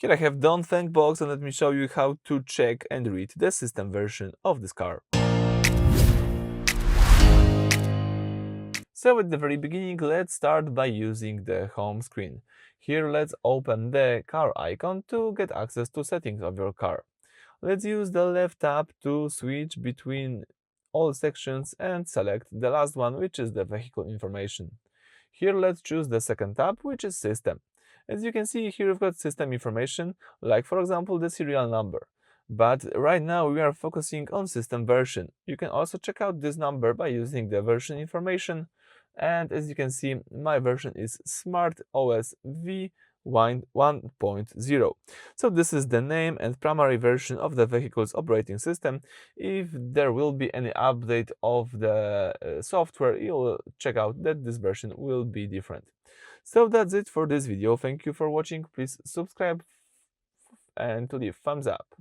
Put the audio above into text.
Here I have Dongfeng Box, and let me show you how to check and read the system version of this car. So at the very beginning, let's start by using the home screen. Here let's open the car icon to get access to settings of your car. Let's use the left tab to switch between all sections and select the last one, which is the vehicle information. Here let's choose the second tab, which is system. As you can see, here we've got system information, like for example the serial number. But right now we are focusing on system version. You can also check out this number by using the version information. And as you can see, my version is SmartOS V1.0. So this is the name and primary version of the vehicle's operating system. If there will be any update of the software, you'll check out that this version will be different. So that's it for this video. Thank you for watching. Please subscribe and leave thumbs up.